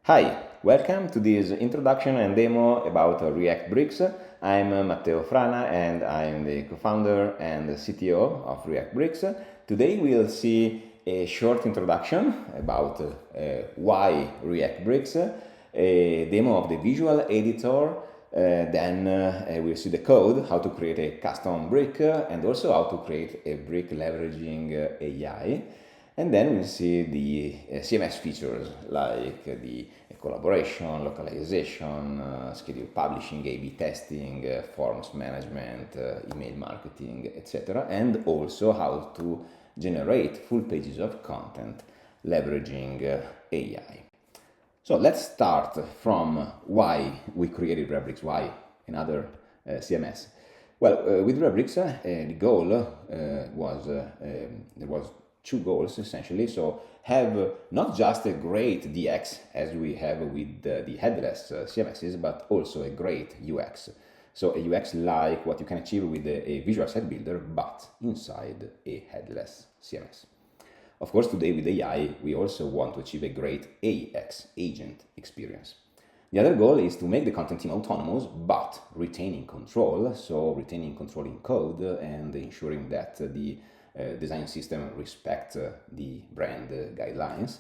Hi, welcome to this introduction and demo about React Bricks. I'm Matteo Frana and I'm the co-founder and the CTO of React Bricks. Today we'll see a short introduction about why React Bricks, a demo of the visual editor, then we'll see the code, how to create a custom brick, and also how to create a brick leveraging AI. And then we'll see the CMS features like the collaboration, localization, schedule publishing, A/B testing, forms management, email marketing, etc. And also how to generate full pages of content leveraging AI. So let's start from why we created Rubrics, why another CMS. Well, with Rubrics, the goal was there was two goals essentially. So have not just a great DX as we have with the headless CMSs, but also a great UX. So a UX like what you can achieve with a visual site builder, but inside a headless CMS. Of course, today with AI, we also want to achieve a great AX, agent experience. The other goal is to make the content team autonomous, but retaining control, so retaining control in code and ensuring that the design system respects the brand guidelines.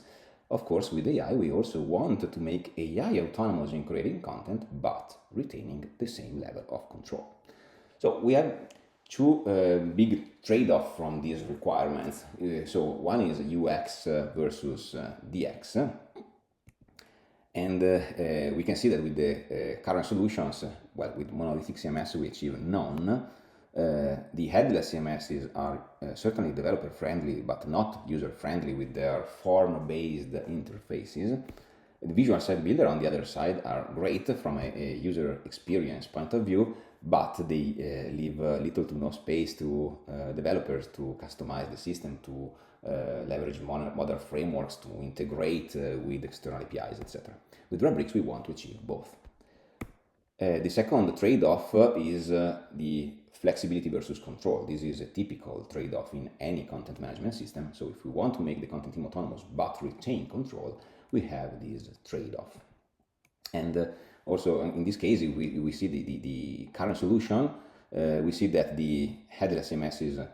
Of course, with AI, we also want to make AI autonomous in creating content, but retaining the same level of control. So we have two big trade-offs from these requirements. So one is UX versus DX. And we can see that with the current solutions, well, with monolithic CMS, we achieve none. The headless CMSs are certainly developer-friendly, but not user-friendly with their form-based interfaces. The visual site builder, on the other side, are great from a user experience point of view, but they leave little to no space to developers to customize the system, to leverage modern frameworks, to integrate with external APIs, etc. With Rubrics, we want to achieve both. The second trade-off is the flexibility versus control. This is a typical trade-off in any content management system. So if we want to make the content team autonomous but retain control, we have this trade-off. And also in this case, we see the current solution. We see that the headless CMSs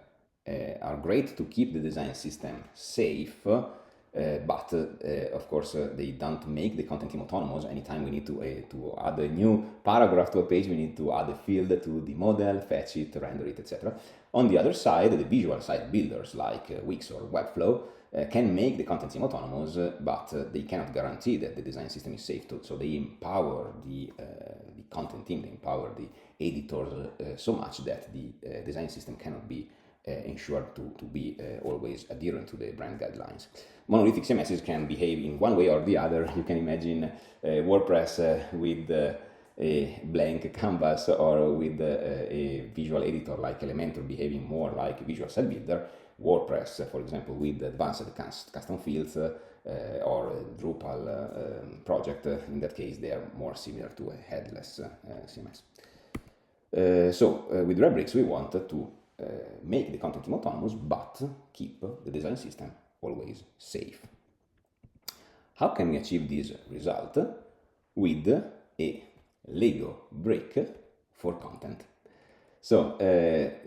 are great to keep the design system safe, but of course they don't make the content team autonomous. Anytime we need to add a new paragraph to a page, we need to add a field to the model, fetch it, render it, etc. On the other side, the visual site builders like Wix or Webflow can make the content team autonomous, but they cannot guarantee that the design system is safe too. So they empower the content team, they empower the editors so much that the design system cannot be ensured to be always adherent to the brand guidelines. Monolithic CMSs can behave in one way or the other. You can imagine WordPress with a blank canvas, or with a visual editor like Elementor behaving more like a visual site builder. WordPress, for example, with advanced custom fields, or a Drupal project. In that case, they are more similar to a headless CMS. With Rubrics, we want to make the content team autonomous, but keep the design system always safe. How can we achieve this result? With a Lego brick for content. So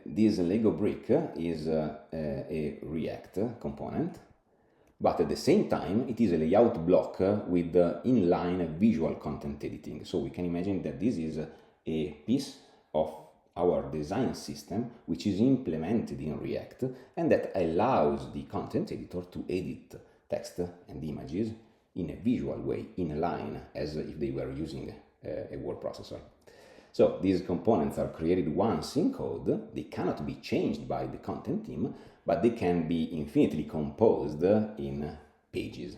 this Lego brick is a React component, but at the same time it is a layout block with inline visual content editing. So we can imagine that this is a piece of our design system which is implemented in React, and that allows the content editor to edit text and images in a visual way, in line, as if they were using a word processor. So these components are created once in code. They cannot be changed by the content team, but they can be infinitely composed in pages.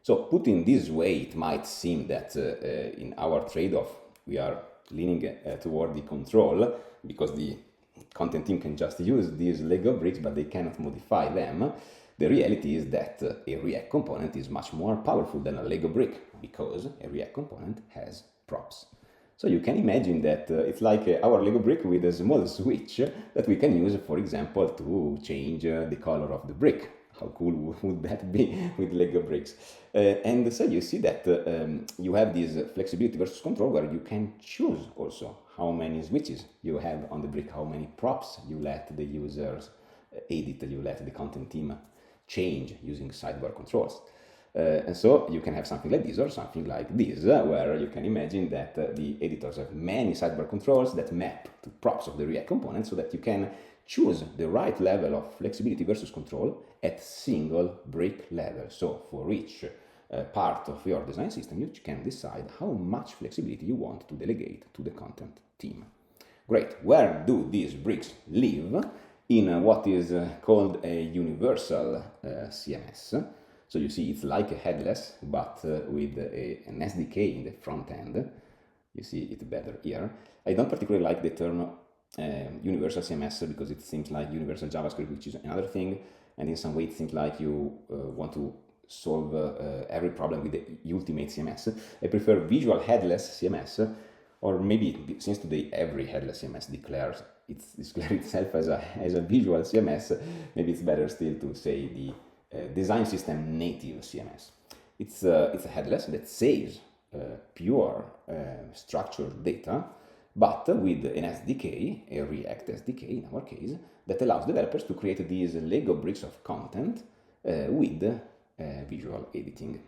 So put in this way, it might seem that in our trade-off we are leaning toward the control, because the content team can just use these Lego bricks, but they cannot modify them. The reality is that a React component is much more powerful than a Lego brick, because a React component has props. So you can imagine that it's like our Lego brick with a small switch that we can use, for example, to change the color of the brick. How cool would that be with Lego bricks? And so you see that you have this flexibility versus control where you can choose also how many switches you have on the brick, how many props you let the users edit, you let the content team change using sidebar controls. And so you can have something like this or something like this, where you can imagine that the editors have many sidebar controls that map to props of the React component so that you can choose the right level of flexibility versus control at single brick level. So for each part of your design system, you can decide how much flexibility you want to delegate to the content team. Great. Where do these bricks live? In what is called a universal CMS. So you see it's like a headless, but with an SDK in the front end. You see it better here. I don't particularly like the term universal CMS because it seems like universal JavaScript, which is another thing, and in some way it seems like you want to solve every problem with the ultimate CMS. I prefer visual headless CMS, or maybe since today every headless CMS declares itself as a visual CMS, maybe it's better still to say the design system native CMS. It's a headless that saves pure structured data, but with an SDK, a React SDK in our case, that allows developers to create these Lego bricks of content with visual editing.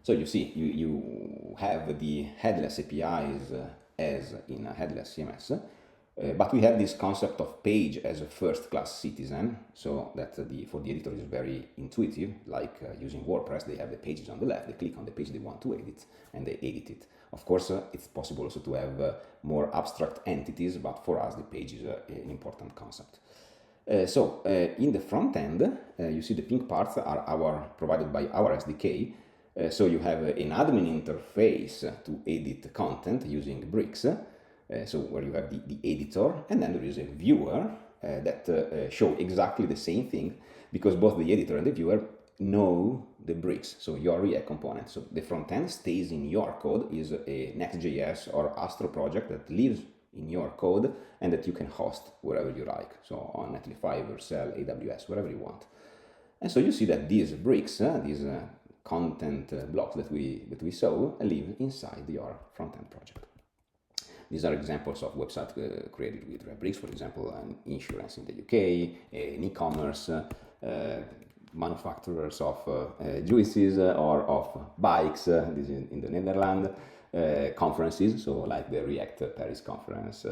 So you see, you have the headless APIs as in a headless CMS, but we have this concept of page as a first-class citizen, so that for the editor is very intuitive, like using WordPress. They have the pages on the left, they click on the page they want to edit, and they edit it. Of course, it's possible also to have more abstract entities, but for us the page is an important concept. In the front end, you see the pink parts are provided by our SDK. So you have an admin interface to edit content using bricks. So where you have the editor, and then there is a viewer that show exactly the same thing, because both the editor and the viewer know the bricks, so your React component. So the front end stays in your code, is a Next.js or Astro project that lives in your code and that you can host wherever you like, so on Netlify, Vercel, AWS, wherever you want. And so you see that these bricks, these content blocks that we saw, live inside your front-end project. These are examples of websites created with React bricks, for example, an insurance in the UK, an e-commerce, manufacturers of juices or of bikes, this is in the Netherlands, conferences, so like the React Paris conference,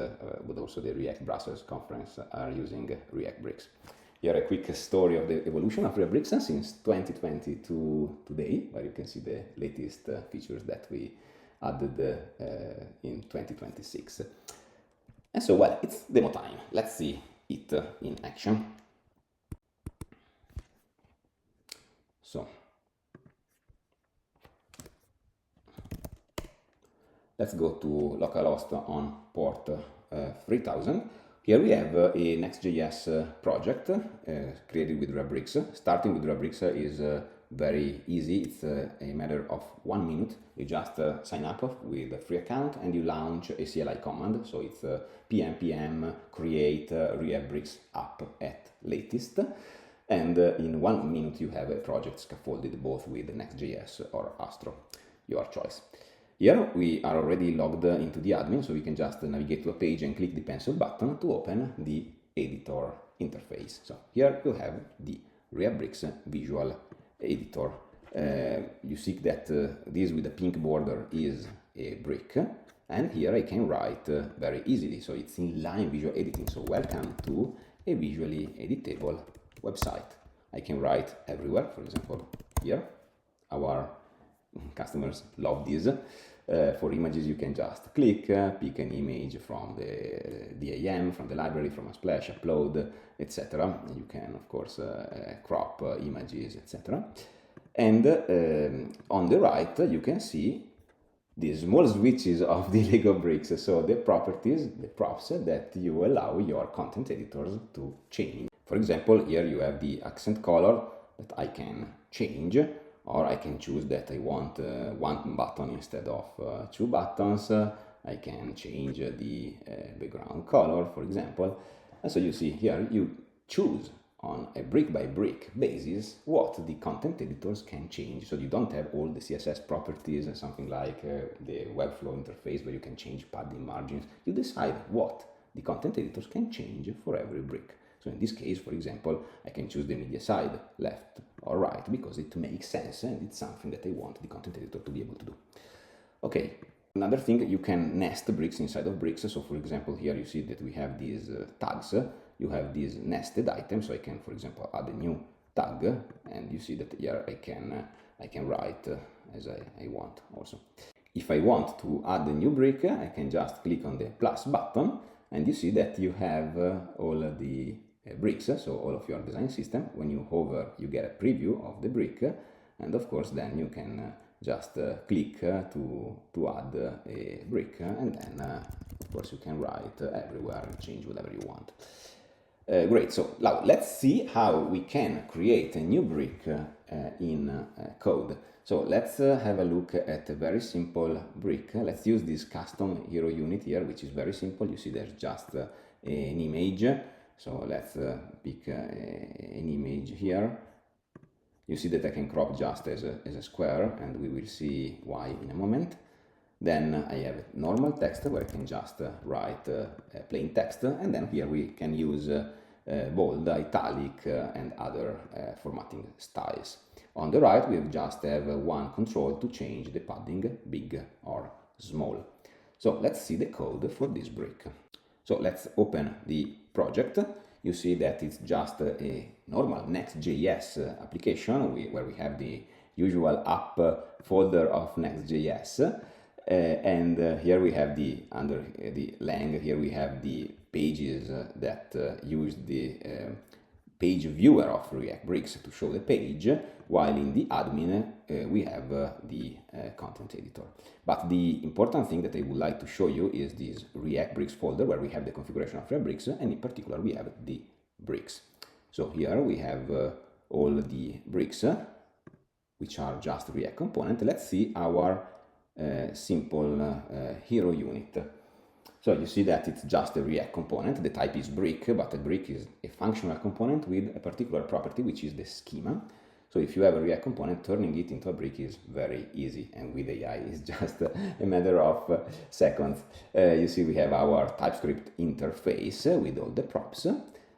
but also the React Brussels conference are using React bricks. Here a quick story of the evolution of React bricks since 2020 to today, where you can see the latest features that we added in 2026. And so, well, it's demo time. Let's see it in action. So, let's go to localhost on port 3000. Here we have a Next.js project created with React bricks. Starting with React bricks is very easy. It's a matter of 1 minute. You just sign up with a free account and you launch a CLI command. So it's pm create React bricks app at latest. And in 1 minute you have a project scaffolded both with Next.js or Astro, your choice. Here we are already logged into the admin, so we can just navigate to a page and click the pencil button to open the editor interface. So here you have the React bricks visual editor. You see that this with the pink border is a brick, and here I can write very easily, so it's inline visual editing. So welcome to a visually editable website. I can write everywhere, for example here. Our customers love this. For images you can just click, pick an image from the DAM, from the library, from a splash, upload, etc. You can of course crop images, etc. And on the right you can see the small switches of the Lego bricks, so the properties, the props that you allow your content editors to change. For example, here you have the accent color that I can change, or I can choose that I want one button instead of 2 buttons. I can change the background color, for example. And so you see here, you choose on a brick-by-brick basis what the content editors can change. So you don't have all the CSS properties and something like the Webflow interface where you can change padding margins. You decide what the content editors can change for every brick. So in this case, for example, I can choose the media side, left or right, because it makes sense and it's something that I want the content editor to be able to do. Okay, another thing, you can nest bricks inside of bricks. So for example, here you see that we have these tags. You have these nested items, so I can, for example, add a new tag, and you see that here I can write as I want also. If I want to add a new brick, I can just click on the plus button, and you see that you have all the bricks, so all of your design system. When you hover, you get a preview of the brick, and of course then you can just click to add a brick, and then of course you can write everywhere and change whatever you want. Great, so now let's see how we can create a new brick in code. So let's have a look at a very simple brick. Let's use this custom hero unit here, which is very simple. You see there's just an image. So let's pick an image here. You see that I can crop just as a square, and we will see why in a moment. Then I have normal text where I can just write plain text, and then here we can use bold, italic, and other formatting styles. On the right, we just have one control to change the padding, big or small. So let's see the code for this brick. So let's open the project. You see that it's just a normal Next.js application where we have the usual app folder of Next.js. And here we have under the lang, here we have the pages that use the page viewer of React Bricks to show the page, while in the admin we have the content editor. But the important thing that I would like to show you is this React Bricks folder where we have the configuration of React Bricks, and in particular we have the bricks. So here we have all the bricks, which are just React component. Let's see our simple hero unit. So you see that it's just a React component. The type is brick, but a brick is a functional component with a particular property, which is the schema. So if you have a React component, turning it into a brick is very easy, and with AI it's just a matter of seconds. You see we have our TypeScript interface with all the props,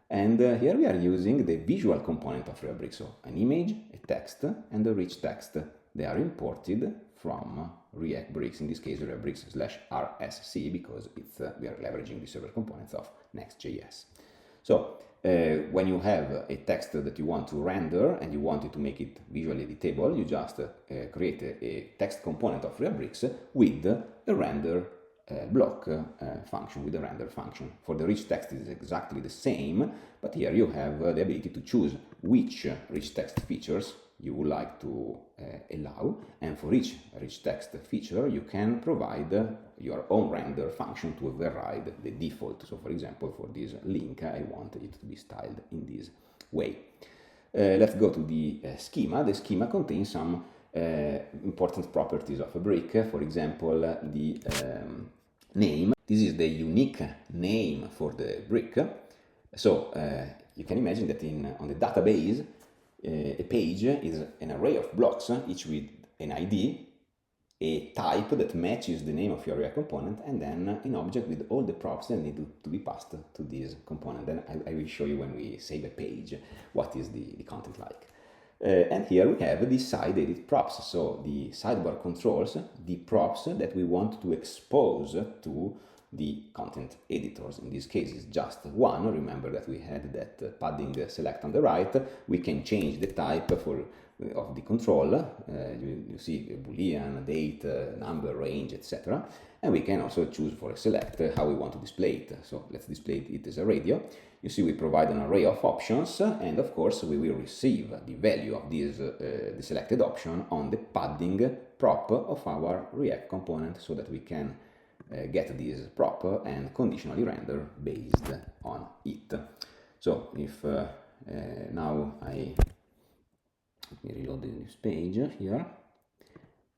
and here we are using the visual component of React Bricks, so an image, a text, and a rich text. They are imported from React Bricks, in this case React Bricks /RSC, because we are leveraging the server components of Next.js. So when you have a text that you want to render and you want it to make it visually editable, you just create a text component of React Bricks with a render block function, with a render function. For the rich text it is exactly the same, but here you have the ability to choose which rich text features you would like to allow, and for each rich text feature you can provide your own render function to override the default. So for example, for this link I want it to be styled in this way. Let's go to the schema. The schema contains some important properties of a brick. For example, the name. This is the unique name for the brick. So you can imagine that on the database a page is an array of blocks, each with an ID, a type that matches the name of your React component, and then an object with all the props that need to be passed to this component. Then I will show you when we save a page what is the content like. And here we have the side edit props, so the sidebar controls the props that we want to expose to the content editors. In this case it's just one. Remember that we had that padding select on the right. We can change the type of the control. You see a boolean, date, number, range, etc. And we can also choose for a select how we want to display it. So let's display it as a radio. You see we provide an array of options, and of course we will receive the value of this the selected option on the padding prop of our React component, so that we can get this prop and conditionally render based on it. So if now let me reload this page here,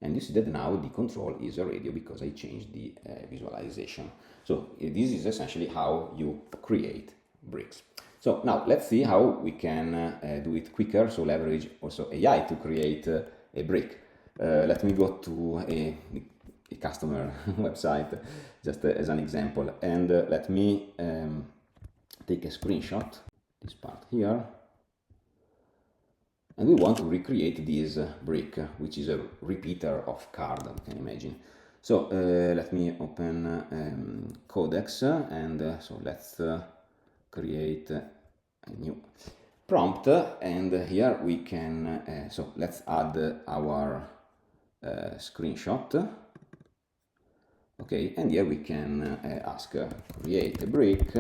and you see that now the control is a radio because I changed the visualization. So this is essentially how you create bricks. So now let's see how we can do it quicker, so leverage also AI to create a brick. Let me go to a customer website just as an example, and let me take a screenshot, this part here, and we want to recreate this brick, which is a repeater of card, you can imagine. So let me open Codex, and so let's create a new prompt, and here we can, so let's add our screenshot. Okay, and here we can ask create a brick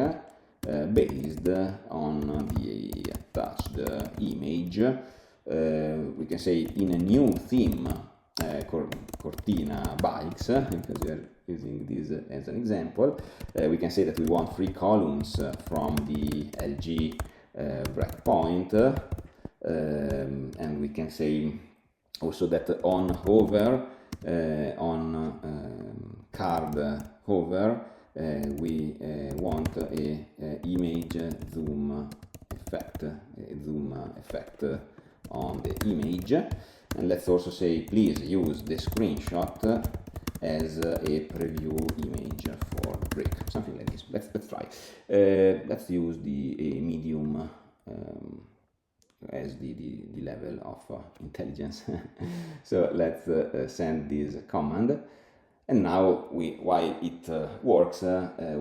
based on the attached image. We can say in a new theme, Cortina bikes, because we are using this as an example. We can say that we want 3 columns from the LG breakpoint, and we can say also that on hover, card hover, we want a image zoom effect on the image, and let's also say please use the screenshot as a preview image for the brick, something like this. Let's try. Let's use the medium as the level of intelligence. So let's send this command, and now while it works,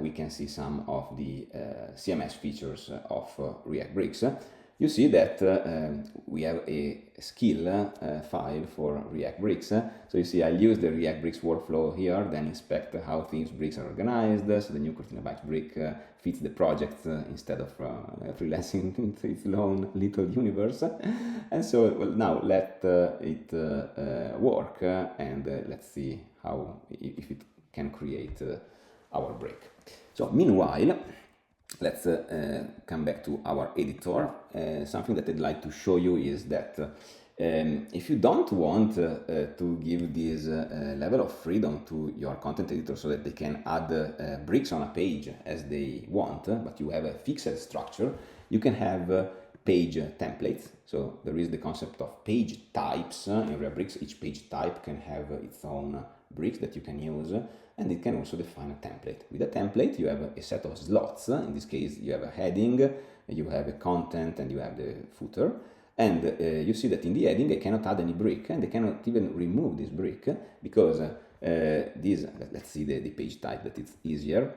we can see some of the CMS features of React Bricks. You see that we have a skill file for React Bricks. So you see I'll use the React Bricks workflow here, then inspect how things bricks are organized, so the new Cortina Bytes brick fits the project instead of freelancing into its own little universe. And so well, now let it work, and let's see how if it can create our brick. So meanwhile, let's come back to our editor. Something that I'd like to show you is that if you don't want to give this level of freedom to your content editor so that they can add bricks on a page as they want, but you have a fixed structure, you can have page templates. So there is the concept of page types in React Bricks. Each page type can have its own bricks that you can use, and it can also define a template. With a template, you have a set of slots. In this case, you have a heading, you have a content, and you have the footer. And you see that in the heading, I cannot add any brick, and I cannot even remove this brick because let's see the page type, that it's easier.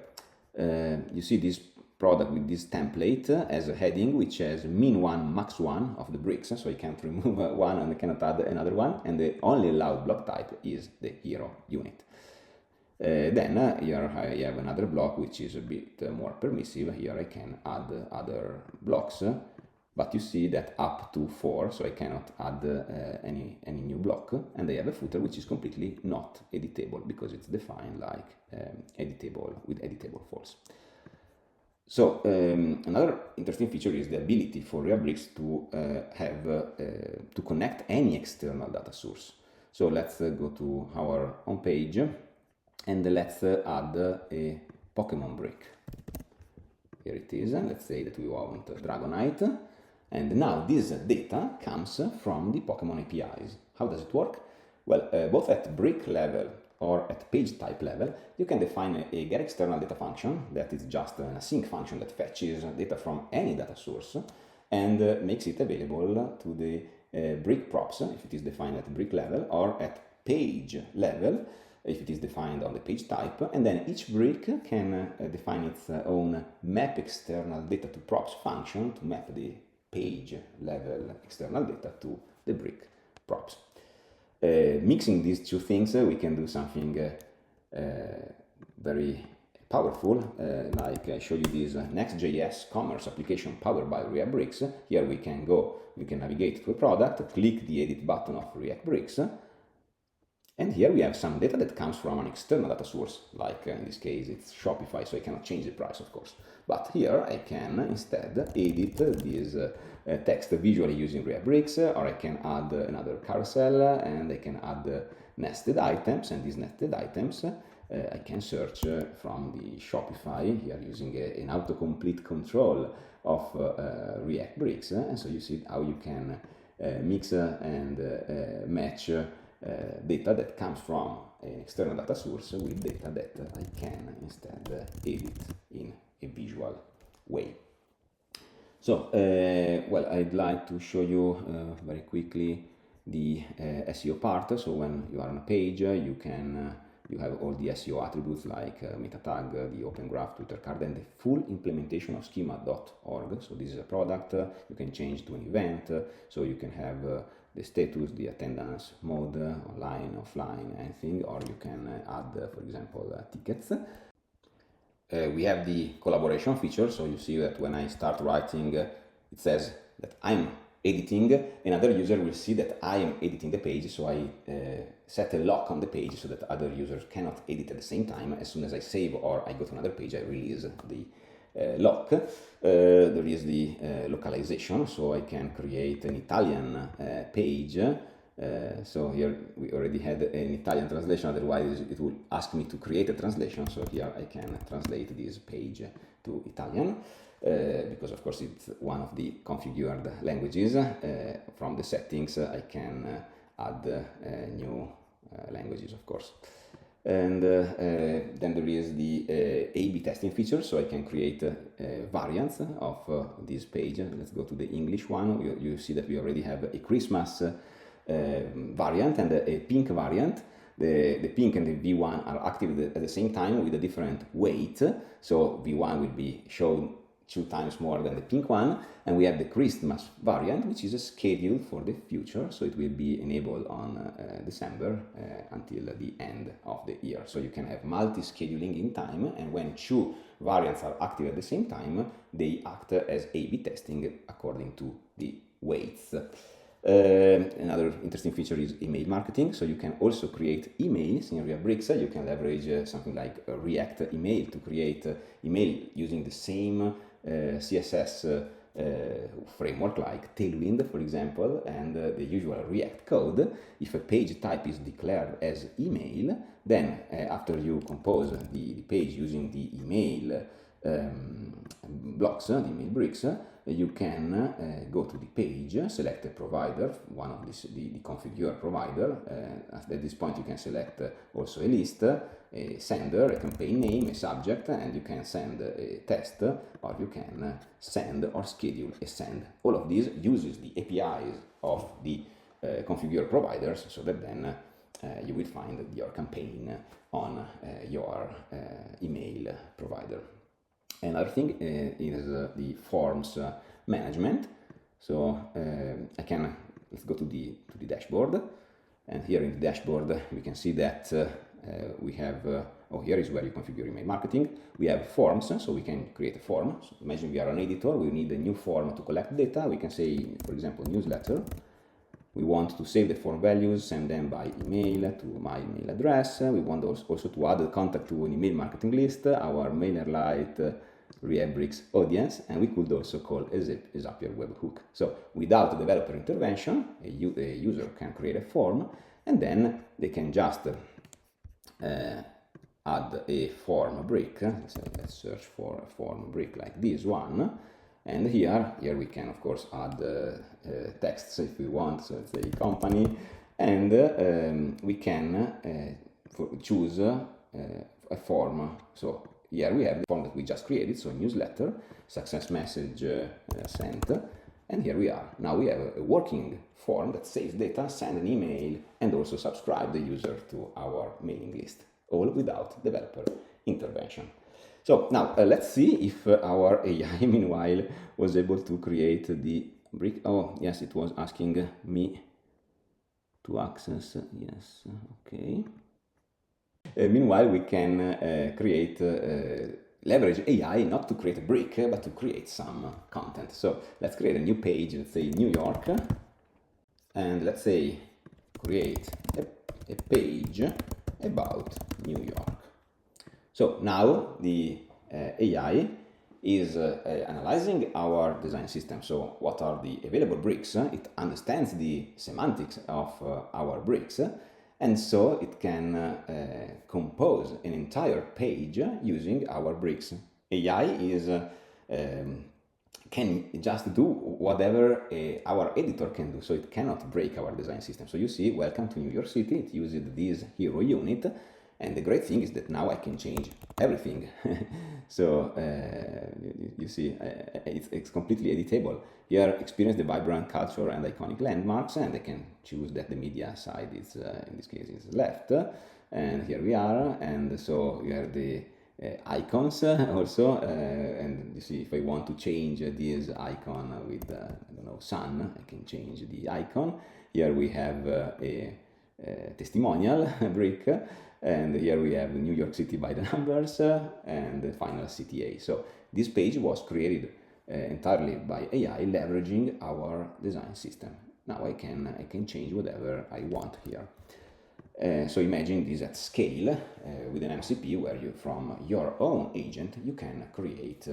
You see this product with this template as a heading, which has min1, max1 of the bricks, so I can't remove one and I cannot add another one, and the only allowed block type is the hero unit. Then here I have another block which is a bit more permissive. Here I can add other blocks, but you see that up to 4, so I cannot add any new block, and I have a footer which is completely not editable because it's defined like editable with editable false. So another interesting feature is the ability for React Bricks to have to connect any external data source. So let's go to our home page, and let's add a Pokemon brick. Here it is. Let's say that we want Dragonite, and now this data comes from the Pokemon APIs. How does it work? Well, both at brick level or at page type level, you can define a get external data function that is just an async function that fetches data from any data source and makes it available to the brick props if it is defined at brick level, or at page level if it is defined on the page type, and then each brick can define its own map external data to props function to map the page level external data to the brick props. Mixing these two things, we can do something very powerful, like I show you this Next.js commerce application powered by React Bricks. Here we can navigate to a product, click the edit button of React Bricks, and here we have some data that comes from an external data source, like in this case it's Shopify, so I cannot change the price, of course. But here I can instead edit this text visually using React Bricks, or I can add another carousel, and I can add nested items, and these nested items I can search from the Shopify here using an autocomplete control of React Bricks, and so you see how you can mix and match data that comes from an external data source with data that I can instead edit in a visual way. So, well, I'd like to show you very quickly the SEO part. So when you are on a page, you can you have all the SEO attributes like meta tag, the open graph, Twitter card, and the full implementation of schema.org. So this is a product you can change to an event. So you can have the status, the attendance mode, online, offline, anything, or you can add, for example, tickets. We have the collaboration feature, so you see that when I start writing, it says that I'm editing, another user will see that I am editing the page, so I set a lock on the page so that other users cannot edit at the same time. As soon as I save or I go to another page, I release the lock. There is the localization, so I can create an Italian page. So here we already had an Italian translation, otherwise it would ask me to create a translation. So here I can translate this page to Italian, because of course it's one of the configured languages. From the settings I can add new languages, of course. And then there is the A/B testing feature, so I can create variants of this page. Let's go to the English one. You see that we already have a Christmas variant and a pink variant. The pink and the V1 are active at the same time with a different weight. So V1 will be shown 2 times more than the pink one. And we have the Christmas variant, which is a schedule for the future. So it will be enabled on December until the end of the year. So you can have multi-scheduling in time. And when 2 variants are active at the same time, they act as A/B testing according to the weights. Another interesting feature is email marketing. So you can also create emails in React Bricks. You can leverage something like React email to create email using the same CSS framework like Tailwind, for example, and the usual React code. If a page type is declared as email, then after you compose the page using the email blocks, the email bricks, you can go to the page, select a provider, one of the configure provider. At this point you can select also a list, a sender, a campaign name, a subject, and you can send a test, or you can send or schedule a send. All of these uses the APIs of the configure providers, so that then you will find your campaign on your email provider. Another thing is the forms management. So let's go to the dashboard, and here in the dashboard we can see that we have, here is where you configure email marketing. We have forms, so we can create a form. So imagine we are an editor, we need a new form to collect data. We can say, for example, newsletter. We want to save the form values, send them by email to my email address. We want also to add a contact to an email marketing list, our MailerLite React Bricks audience, and we could also call a Zapier webhook. So without developer intervention, a user can create a form, and then they can just add a form brick. Let's search for a form brick like this one. And here we can of course add texts if we want, so let's say company, and we can choose a form. So here we have the form that we just created, so newsletter, success message sent, and here we are. Now we have a working form that saves data, send an email, and also subscribe the user to our mailing list, all without developer intervention. So now let's see if our AI meanwhile was able to create the brick. Oh yes, it was asking me to access. Yes, okay. Meanwhile, we can leverage AI not to create a brick, but to create some content. So let's create a new page, let's say New York, and let's say create a page about New York. So now the AI is analyzing our design system. So what are the available bricks? It understands the semantics of our bricks, and so it can compose an entire page using our bricks. AI is can just do whatever our editor can do, so it cannot break our design system. So you see, welcome to New York City, it uses this hero unit, and the great thing is that now I can change everything. So you see, it's completely editable. Here, experience the vibrant culture and iconic landmarks, and I can choose that the media side is, in this case, is left. And here we are, and so we have the icons also, and you see, if I want to change this icon with, I don't know, sun, I can change the icon. Here we have a testimonial brick, and here we have New York City by the numbers, and the final CTA. So this page was created entirely by AI, leveraging our design system. Now I can change whatever I want here. So imagine this at scale with an MCP, where you, from your own agent, you can create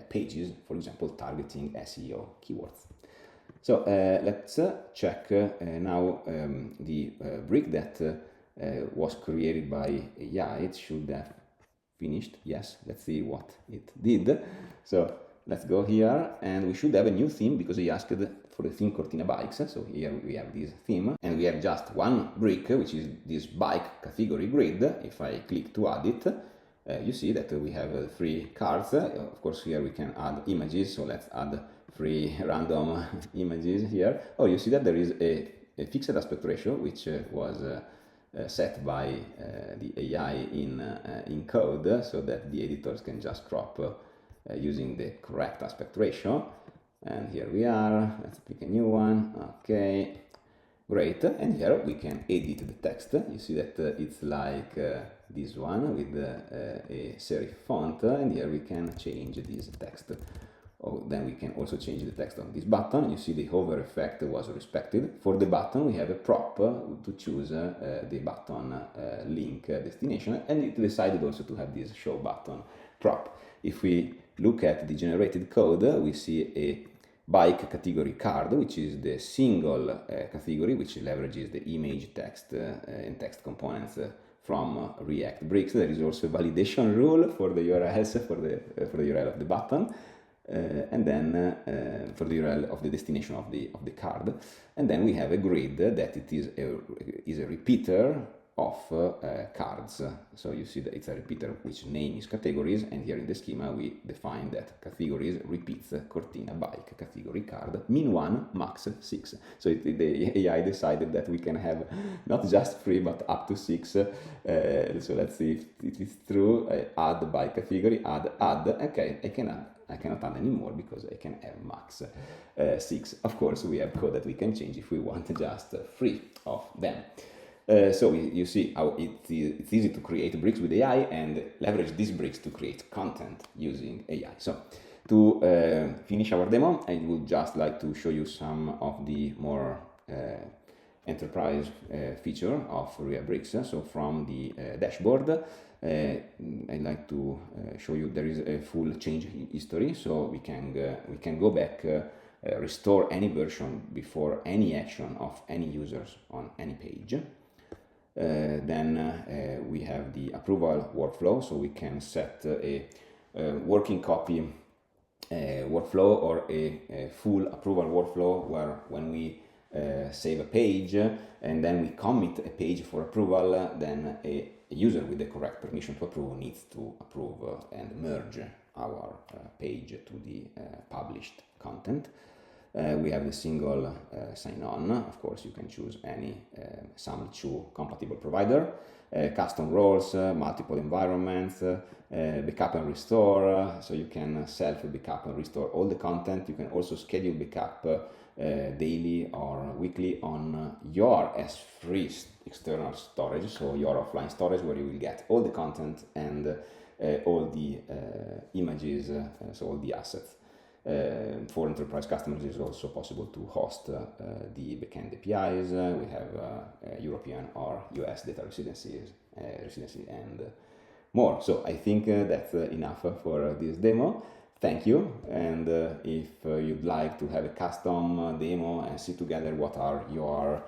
pages, for example, targeting SEO keywords. So let's check now the brick that was created by AI. It should have finished. Yes, let's see what it did. So let's go here, and we should have a new theme because he asked for the theme Cortina Bikes. So here we have this theme, and we have just one brick, which is this bike category grid. If I click to add it, you see that we have 3 cards. Of course, here we can add images, so let's add 3 random images here. Oh, you see that there is a fixed aspect ratio, which was set by the AI in code, so that the editors can just crop using the correct aspect ratio. And here we are, let's pick a new one. Okay, great. And here we can edit the text. You see that it's like this one with a serif font, and here we can change this text. Oh, then we can also change the text on this button. You see the hover effect was respected. For the button, we have a prop to choose the button link destination, and it decided also to have this show button prop. If we look at the generated code, we see a bike category card, which is the single category which leverages the image, text, and text components from React Bricks. There is also a validation rule for the URLs, for the URL of the button, and then for the URL of the destination of the card. And then we have a grid that it is a repeater of cards. So you see that it's a repeater which name is categories, and here in the schema we define that categories repeats Cortina bike category card, min 1, max 6. So the AI decided that we can have not just 3 but up to 6. So let's see if it is true. Add by category, add. Okay, I cannot add anymore because I can have max 6. Of course, we have code that we can change if we want just 3 of them. So you see how it's easy to create bricks with AI and leverage these bricks to create content using AI. So to finish our demo, I would just like to show you some of the more enterprise feature of React Bricks. So from the dashboard, I'd like to show you there is a full change history, so we can go back, restore any version before any action of any users on any page. Then we have the approval workflow, so we can set a working copy workflow or a full approval workflow, where when we save a page and then we commit a page for approval, then a user with the correct permission to approve needs to approve and merge our page to the published content. We have the single sign-on. Of course, you can choose any SAML2 compatible provider, custom roles, multiple environments, backup and restore. So you can self-backup and restore all the content. You can also schedule backup daily or weekly on your S3 external storage, so your offline storage, where you will get all the content and all the images, so all the assets. For enterprise customers, it is also possible to host the backend APIs. We have European or US data residency and more. So I think that's enough for this demo. Thank you. And if you'd like to have a custom demo and see together what are your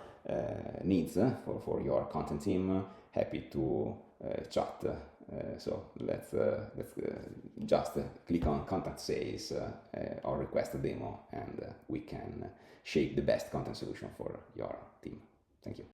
needs for your content team, happy to chat So let's just click on contact sales or request a demo, and we can shape the best content solution for your team. Thank you.